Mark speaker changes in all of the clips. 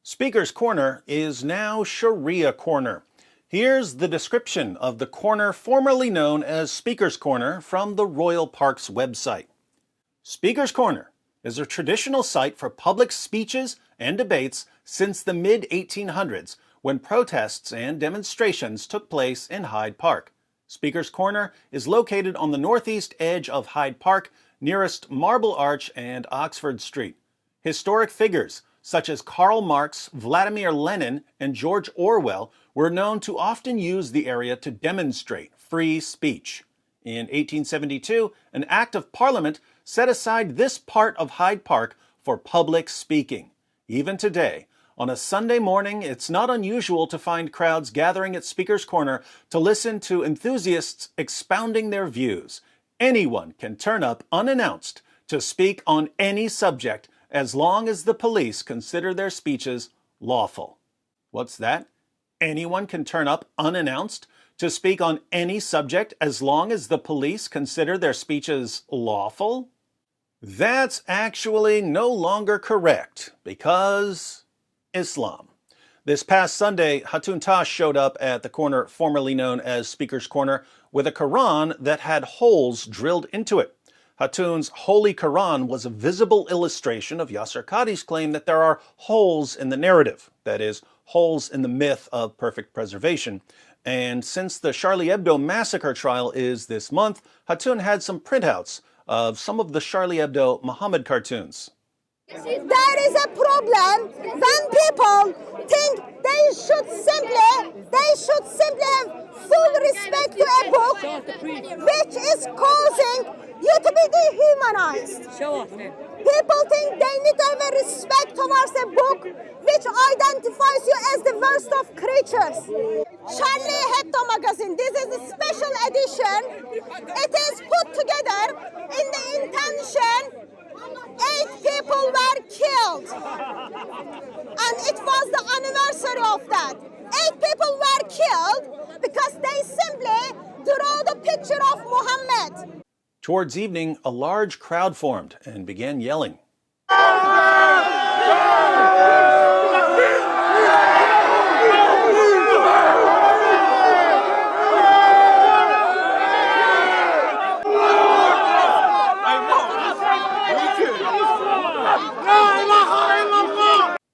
Speaker 1: Speaker's Corner is now Shariah Corner. Here's the description of the corner formerly known as Speaker's Corner from the Royal Parks website. Speaker's Corner is a traditional site for public speeches and debates since the mid-1800s, when protests and demonstrations took place in Hyde Park. Speaker's Corner is located on the northeast edge of Hyde Park, nearest Marble Arch and Oxford Street. Historic figures such as Karl Marx, Vladimir Lenin, and George Orwell were known to often use the area to demonstrate free speech. In 1872, an act of Parliament set aside this part of Hyde Park for public speaking. Even today, on a Sunday morning, it's not unusual to find crowds gathering at Speaker's Corner to listen to enthusiasts expounding their views. Anyone can turn up unannounced to speak on any subject as long as the police consider their speeches lawful. What's that? Anyone can turn up unannounced to speak on any subject as long as the police consider their speeches lawful? That's actually no longer correct, because Islam. This past Sunday, Hatun Tash showed up at the corner formerly known as Speaker's Corner with a Quran that had holes drilled into it. Hatun's Holy Quran was a visible illustration of Yasser Qadhi's claim that there are holes in the narrative, that is, holes in the myth of perfect preservation. And since the Charlie Hebdo massacre trial is this month, Hatun had some printouts of some of the Charlie Hebdo Muhammad cartoons.
Speaker 2: There is a problem when people think they should simply have full respect to a book which is causing you to be dehumanized. People think they need to have a respect towards a book which identifies you as the worst of creatures. Charlie Hebdo magazine, this is a special edition. It is put together in the intention 8 people were killed, and it was the anniversary of that. 8 people were killed because they simply draw the picture of Muhammad.
Speaker 1: Towards evening, a large crowd formed and began yelling.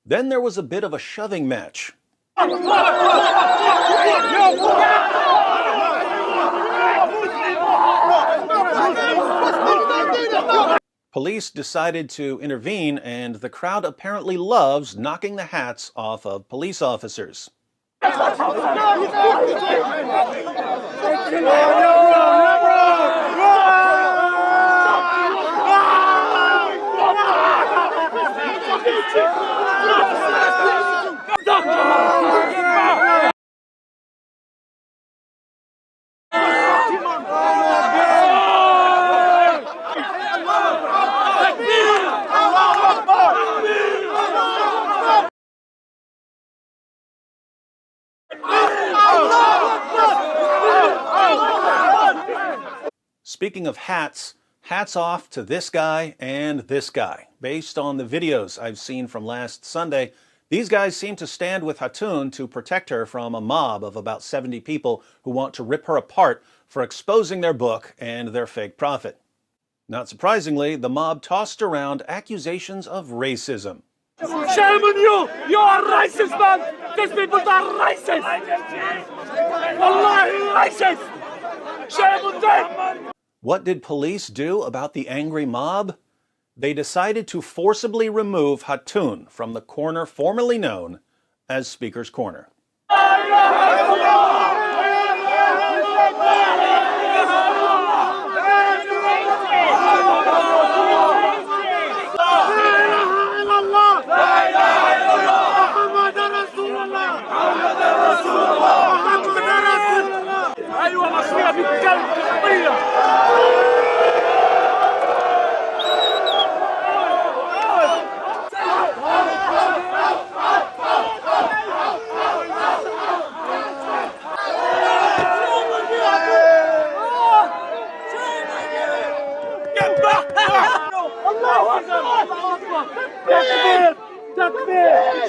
Speaker 1: Then there was a bit of a shoving match. Police decided to intervene, and the crowd apparently loves knocking the hats off of police officers. Speaking of hats, hats off to this guy and this guy. Based on the videos I've seen from last Sunday, these guys seem to stand with Hatun to protect her from a mob of about 70 people who want to rip her apart for exposing their book and their fake prophet. Not surprisingly, the mob tossed around accusations of racism.
Speaker 3: Shame on you! You are racist, man! These people are racist! Wallahi racist! Shame on them!
Speaker 1: What did police do about the angry mob? They decided to forcibly remove Hatun from the corner formerly known as Speaker's Corner.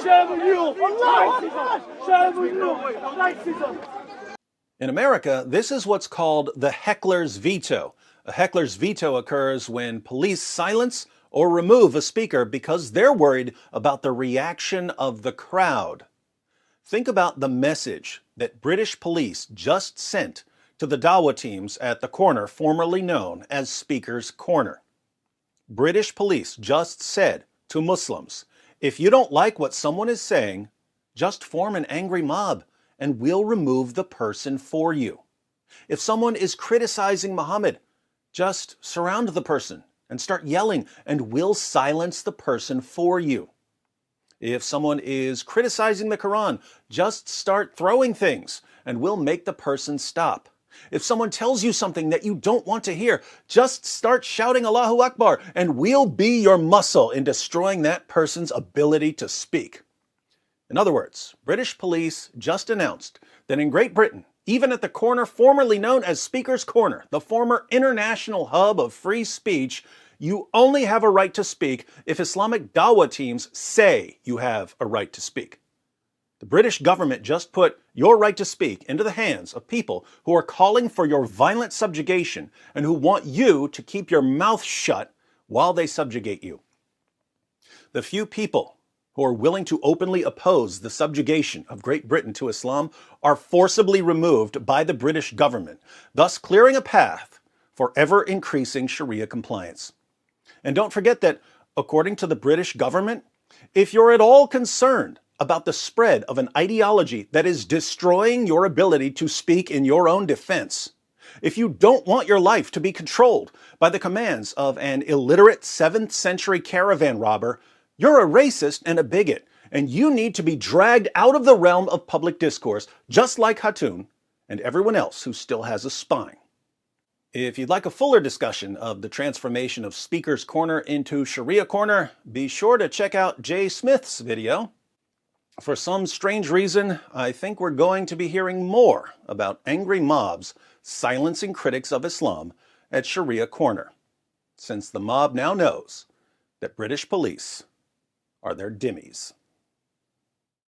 Speaker 3: Shame on you! Racism! Shame on you! Racism!
Speaker 1: In America, this is what's called the heckler's veto. A heckler's veto occurs when police silence or remove a speaker because they're worried about the reaction of the crowd. Think about the message that British police just sent to the Dawa teams at the corner formerly known as Speaker's Corner. British police just said to Muslims, if you don't like what someone is saying, just form an angry mob and we'll remove the person for you. If someone is criticizing Muhammad, just surround the person and start yelling and we'll silence the person for you. If someone is criticizing the Quran, just start throwing things and we'll make the person stop. If someone tells you something that you don't want to hear, just start shouting Allahu Akbar and we'll be your muscle in destroying that person's ability to speak. In other words, British police just announced that in Great Britain, even at the corner formerly known as Speaker's Corner, the former international hub of free speech, you only have a right to speak if Islamic Dawah teams say you have a right to speak. The British government just put your right to speak into the hands of people who are calling for your violent subjugation and who want you to keep your mouth shut while they subjugate you. The few people who are willing to openly oppose the subjugation of Great Britain to Islam are forcibly removed by the British government, thus clearing a path for ever-increasing Sharia compliance. And don't forget that, according to the British government, if you're at all concerned about the spread of an ideology that is destroying your ability to speak in your own defense, if you don't want your life to be controlled by the commands of an illiterate 7th century caravan robber, you're a racist and a bigot, and you need to be dragged out of the realm of public discourse, just like Hatun and everyone else who still has a spine. If you'd like a fuller discussion of the transformation of Speaker's Corner into Sharia Corner, be sure to check out Jay Smith's video. For some strange reason, I think we're going to be hearing more about angry mobs silencing critics of Islam at Sharia Corner, since the mob now knows that British police are their dhimmis.